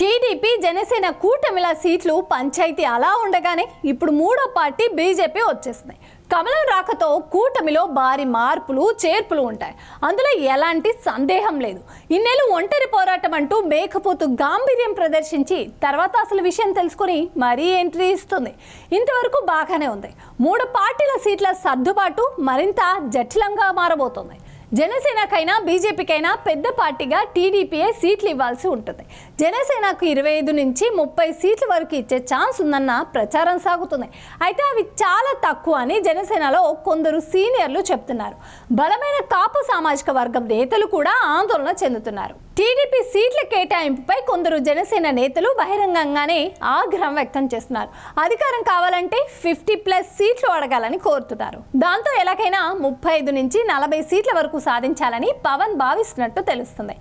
TDP Janasena కూటమిల సీట్లు పంచాయతీ అలా ఉండగానే ఇప్పుడు మూడో పార్టీ బీజేపీ వచ్చేసింది. కమలం రాకతో కూటమిలో భారీ మార్పులు చేర్పులు ఉంటాయి, అందులో ఎలాంటి సందేహం లేదు. ఇన్నేళ్ళు ఒంటరి పోరాటం అంటూ మేకపోతు గాంభీర్యం ప్రదర్శించి తర్వాత అసలు విషయం తెలుసుకుని మరీ ఎంట్రీ ఇస్తుంది. ఇంతవరకు బాగానే ఉంది. మూడు పార్టీల సీట్ల సర్దుబాటు మరింత జటిలంగా మారబోతోంది. జనసేనకైనా బీజేపీకైనా పెద్ద పార్టీగా టీడీపీఏ సీట్లు ఇవ్వాల్సి ఉంటుంది. జనసేనకు 25 నుంచి 30 సీట్ల వరకు ఇచ్చే ఛాన్స్ ఉందన్న ప్రచారం సాగుతుంది. అయితే అవి చాలా తక్కువ అని జనసేనలో కొందరు సీనియర్లు చెప్తున్నారు. బలమైన కాపు సామాజిక వర్గం నేతలు కూడా ఆందోళన చెందుతున్నారు. టీడీపీ సీట్ల కేటాయింపుపై కొందరు జనసేన నేతలు బహిరంగంగానే ఆగ్రహం వ్యక్తం చేస్తున్నారు. అధికారం కావాలంటే 50+ సీట్లు అడగాలని కోరుతున్నారు. దాంతో ఎలాగైనా 35 నుంచి 40 సీట్ల వరకు సాధించాలని పవన్ భావిస్తున్నట్టు తెలుస్తుంది.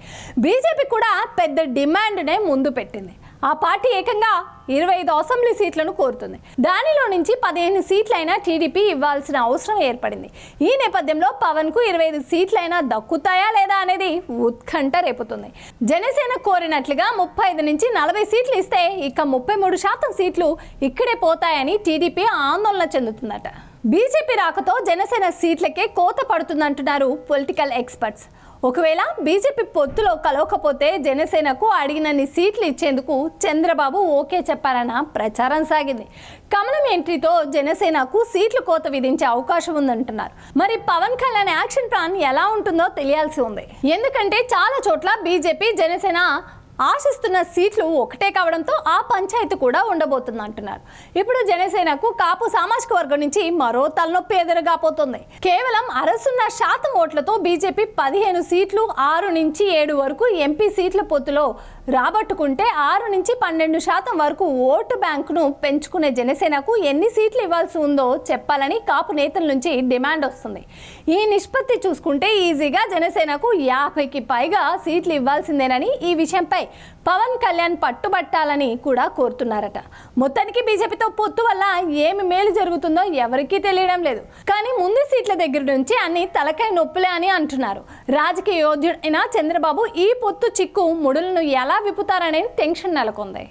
బీజేపీ కూడా పెద్ద డిమాండ్నే ముందు పెట్టింది. ఆ పార్టీ ఏకంగా 25 అసెంబ్లీ సీట్లను కోరుతుంది. దానిలో నుంచి 15 సీట్లైనా టీడీపీ ఇవ్వాల్సిన అవసరం ఏర్పడింది. ఈ నేపథ్యంలో పవన్ కు 25 సీట్లైనా దక్కుతాయా లేదా అనేది ఉత్కంఠ రేపుతుంది. జనసేన కోరినట్లుగా 35 నుంచి 40 సీట్లు ఇస్తే ఇక 33% సీట్లు ఇక్కడే పోతాయని టీడీపీ ఆందోళన చెందుతుందట. బీజేపీ రాకతో జనసేన సీట్లకే కోత పడుతుందంటున్నారు పొలిటికల్ ఎక్స్పర్ట్స్. ఒకవేళ బీజేపీ పొత్తులో కలవకపోతే జనసేనకు అడిగినన్ని సీట్లు ఇచ్చేందుకు చంద్రబాబు ఓకే చెప్పారన్న ప్రచారం సాగింది. కమలం ఎంట్రీతో జనసేనకు సీట్లు కోత విధించే అవకాశం ఉందంటున్నారు. మరి పవన్ కళ్యాణ్ యాక్షన్ ప్లాన్ ఎలా ఉంటుందో తెలియాల్సి ఉంది. ఎందుకంటే చాలా చోట్ల బీజేపీ జనసేన ఆశిస్తున్న సీట్లు ఒకటే కావడంతో ఆ పంచాయతీ కూడా ఉండబోతుంది అంటున్నారు. ఇప్పుడు జనసేనకు కాపు సామాజిక వర్గం నుంచి మరో తలనొప్పి ఎదురుగా పోతుంది. కేవలం 60% ఓట్లతో బీజేపీ 15 సీట్లు 6 నుంచి 7 వరకు ఎంపీ సీట్ల పొత్తులో రాబట్టుకుంటే 6 నుంచి 12% వరకు ఓటు బ్యాంకును పెంచుకునే జనసేనకు ఎన్ని సీట్లు ఇవ్వాల్సి ఉందో చెప్పాలని కాపు నేతల నుంచి డిమాండ్ వస్తుంది. ఈ నిష్పత్తి చూసుకుంటే ఈజీగా జనసేనకు 50కి పైగా సీట్లు ఇవ్వాల్సిందేనని ఈ విషయంపై పవన్ కళ్యాణ్ పట్టుబట్టాలని కూడా కోరుతున్నారట. మొత్తానికి బీజేపీతో పొత్తు వల్ల ఏమి మేలు జరుగుతుందో ఎవరికీ తెలియడం లేదు. కానీ ముందు సీట్ల దగ్గర నుంచి అన్ని తలకాయ నొప్పులే అని అంటున్నారు. రాజకీయ యోధుడైన చంద్రబాబు ఈ పొత్తు చిక్కు ముడులను ఎలా విప్పుతారనే టెన్షన్ నెలకొంది.